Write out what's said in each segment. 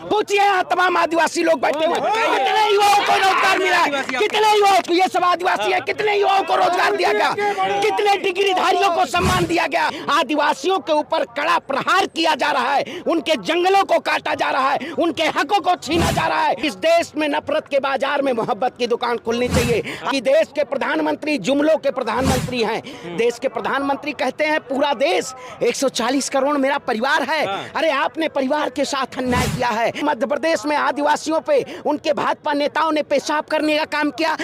पूछिए यहाँ तमाम आदिवासी लोग बैठे हुए कितने युवाओं को रोजगार मिला है, कितने युवाओं को, ये सब आदिवासी है, कितने युवाओं को रोजगार दिया गया, कितने डिग्रीधारियों को सम्मान दिया गया। आदिवासियों के ऊपर कड़ा प्रहार किया जा रहा है, उनके जंगलों को काटा जा रहा है, उनके हकों को छीना जा रहा है। इस देश में नफरत के बाजार में मोहब्बत की दुकान खुलनी चाहिए। कि देश के प्रधानमंत्री जुमलों के प्रधानमंत्री हैं। देश के प्रधानमंत्री कहते हैं पूरा देश 140 करोड़ मेरा परिवार है। अरे आपने परिवार के साथ अन्याय किया है। मध्य प्रदेश में आदिवासियों पे उनके भाजपा नेताओं ने पेशाब करने का काम किया।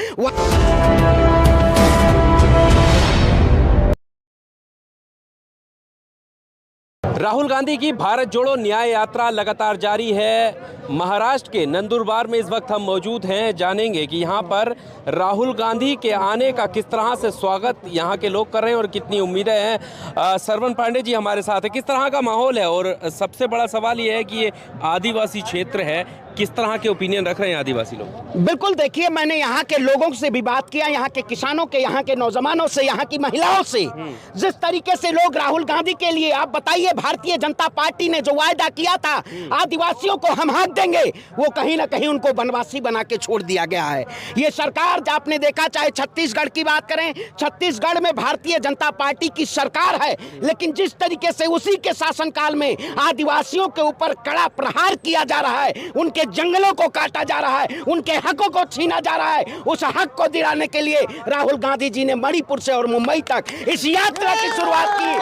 राहुल गांधी की भारत जोड़ो न्याय यात्रा लगातार जारी है। महाराष्ट्र के नंदुरबार में इस वक्त हम मौजूद हैं। जानेंगे कि यहाँ पर राहुल गांधी के आने का किस तरह से स्वागत यहाँ के लोग कर रहे हैं और कितनी उम्मीदें हैं। सरवण पांडे जी हमारे साथ है। किस तरह का माहौल है और सबसे बड़ा सवाल ये है कि ये आदिवासी क्षेत्र है, किस तरह के ओपिनियन रख रहे हैं आदिवासी लोग? बिल्कुल, देखिए मैंने यहाँ के लोगों से भी बात किया, यहाँ के किसानों के, यहाँ के नौजवानों से, यहाँ की महिलाओं से। जिस तरीके से लोग राहुल गांधी के लिए, आप बताइए भारतीय जनता पार्टी ने जो वायदा किया था आदिवासियों को हम हक देंगे, वो कहीं ना कहीं उनको बनवासी बना के छोड़ दिया गया है। ये सरकार आपने देखा, चाहे छत्तीसगढ़ की बात करें, छत्तीसगढ़ में भारतीय जनता पार्टी की सरकार है, लेकिन जिस तरीके से उसी के शासनकाल में आदिवासियों के ऊपर कड़ा प्रहार किया जा रहा है, उनके जंगलों को काटा जा रहा है, उनके हकों को छीना जा रहा है, उस हक को दिलाने के लिए राहुल गांधी जी ने मणिपुर से और मुंबई तक इस यात्रा की शुरुआत की।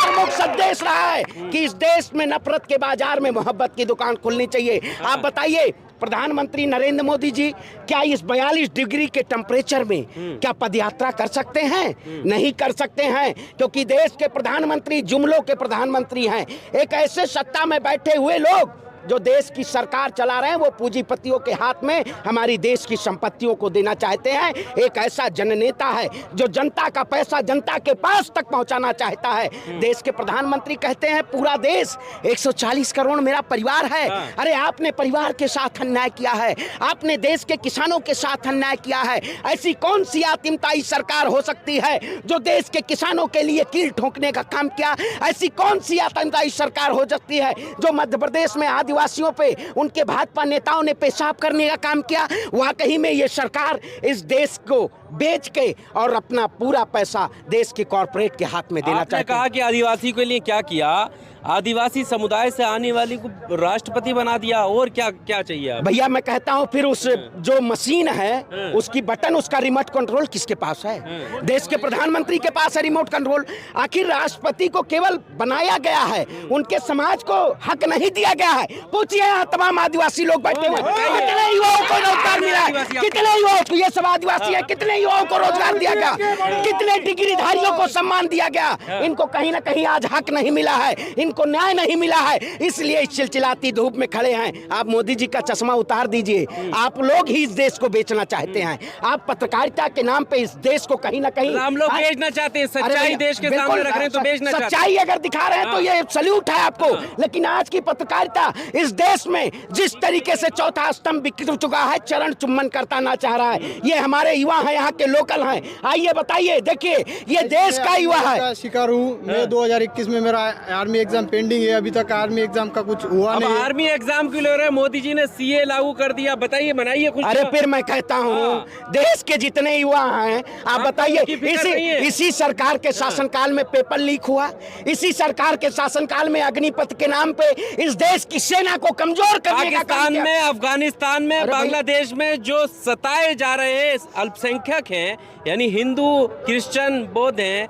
प्रमुख संदेश रहा है कि इस देश में नफरत के बाजार में मोहब्बत की दुकान खुलनी चाहिए। आप बताइए प्रधानमंत्री नरेंद्र मोदी जी क्या इस 42 डिग्री के टेम्परेचर में क्या पदयात्रा कर सकते हैं? नहीं कर सकते हैं, क्योंकि देश के प्रधानमंत्री जुमलों के प्रधानमंत्री हैं। एक ऐसे सत्ता में बैठे हुए लोग जो देश की सरकार चला रहे हैं, वो पूंजीपतियों के हाथ में हमारी देश की संपत्तियों को देना चाहते हैं। एक ऐसा जननेता है जो जनता का पैसा जनता के पास तक पहुंचाना चाहता है। देश के प्रधानमंत्री कहते हैं पूरा देश 140 करोड़ मेरा परिवार है। अरे आपने परिवार के साथ अन्याय किया है, आपने देश के किसानों के साथ अन्याय किया है। ऐसी कौन सी आतिमताई सरकार हो सकती है जो देश के किसानों के लिए कील ठोकने का काम किया? ऐसी कौन सी आतिमताई सरकार हो सकती है जो मध्य प्रदेश में आदिवासियों पे उनके भाजपा नेताओं ने पेशाब करने का काम किया? वाकई में ये सरकार इस देश को बेच के और अपना पूरा पैसा देश के कॉर्पोरेट के हाथ में देना चाहती है। कहा कि आदिवासी के लिए क्या किया, आदिवासी समुदाय से आने वाली को राष्ट्रपति बना दिया, और क्या क्या चाहिए? भैया मैं कहता हूँ फिर उस जो मशीन है उसकी बटन, उसका रिमोट कंट्रोल किसके पास है? देश के प्रधानमंत्री के पास है रिमोट कंट्रोल। आखिर राष्ट्रपति को केवल बनाया गया है, उनके समाज को हक नहीं दिया गया है। पूछिए यहाँ तमाम आदिवासी लोग बैठे हुए कितने युवाओं को रोजगार मिला है, कितने युवाओं को, ये सब आदिवासी है, कितने युवाओं को रोजगार दिया गया, कितने डिग्रीधारियों को सम्मान दिया गया। इनको कहीं ना कहीं आज हक नहीं मिला है, इनको न्याय नहीं मिला है, इसलिए इस चिलचिलाती धूप में खड़े हैं। आप मोदी जी का चश्मा उतार दीजिए, आप लोग ही इस देश को बेचना चाहते हैं। आप पत्रकारिता के नाम पे इस देश को कहीं ना कहीं हम लोग बेचना चाहते हैं। सच्चाई देश के सामने रख रहे हैं तो बेचना चाहते हैं। सच्चाई अगर दिखा रहे हैं तो ये सल्यूट है आपको, लेकिन आज की पत्रकारिता इस देश में जिस तरीके से चौथा स्तंभ बिखर चुका है, चरण चुम्बन करता ना चाह रहा है। ये हमारे युवा हैं, यहाँ के लोकल हैं। आइए बताइए, देखिए ये देश का युवा है। शिकार हूँ मैं। 2021 में मेरा आर्मी एग्जाम पेंडिंग है, अभी तक आर्मी एग्जाम का कुछ हुआ नहीं। आर्मी एग्जाम क्यों ले रहे हैं? मोदी जी ने सीए लागू कर दिया, बताइए, बनाइए कुछ। अरे फिर मैं कहता हूँ देश के जितने युवा हैं, आप बताइए, इसी सरकार के शासनकाल में पेपर लीक हुआ, इसी सरकार के शासनकाल में अग्निपथ के नाम पे इस देश की सेना को कमजोर करने का काम किया। में, अफगानिस्तान में, बांग्लादेश में जो सताए जा रहे अल्पसंख्यक हैं, यानी हिंदू, क्रिश्चियन, बौद्ध हैं,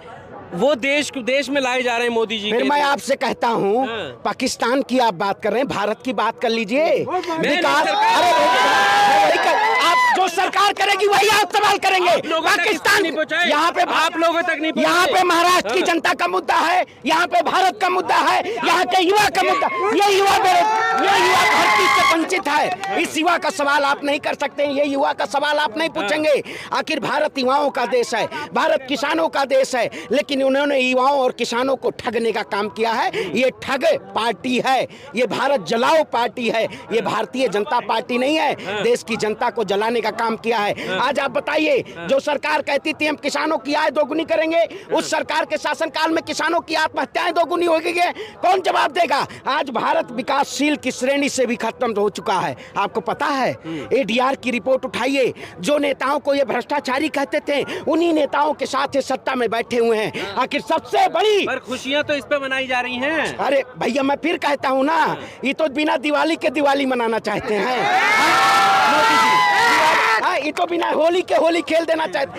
वो देश में लाए जा रहे हैं मोदी जी। फिर मैं आपसे कहता हूँ पाकिस्तान की आप बात कर रहे हैं, भारत की बात कर लीजिए। विकास, आप जो सरकार करेगी वही आप सवाल करेंगे। पाकिस्तान यहाँ पे आप लोगों तक नहीं, यहाँ पे महाराष्ट्र की जनता का मुद्दा है, यहाँ पे भारत का मुद्दा है, यहाँ के युवा का मुद्दा। ये युवा भारत की से वंचित है। इस युवा का सवाल आप नहीं कर सकते हैं, ये युवा का सवाल आप नहीं पूछेंगे। आखिर भारत युवाओं का देश है, भारत किसानों का देश है, लेकिन उन्होंने युवाओं और किसानों को ठगने का काम किया है। ये ठग पार्टी है, ये भारत जलाओ पार्टी है, ये भारतीय जनता पार्टी नहीं है। देश की जनता को जलाने का काम किया है। आज आप बताइए, जो सरकार कहती थी हम किसानों की आय दोगुनी करेंगे, उस सरकार के शासनकाल में किसानों की आत्महत्याएं दोगुनी हो गई है। कौन जवाब देगा? आज भारत विकासशील की श्रेणी से भी खत्म हो चुका है। आपको पता है, एडीआर की रिपोर्ट उठाइए, जो नेताओं को ये भ्रष्टाचारी कहते थे, उन्हीं नेताओं के साथ ये सत्ता में बैठे हुए हैं। आखिर सबसे बड़ी पर खुशियां तो इस पे मनाई जा रही हैं। अरे भैया, मैं फिर कहता हूँ ना, ये तो बिना दिवाली के दिवाली मनाना चाहते हैं। मोदी जी, ये तो बिना होली के होली खेल देना चाहते।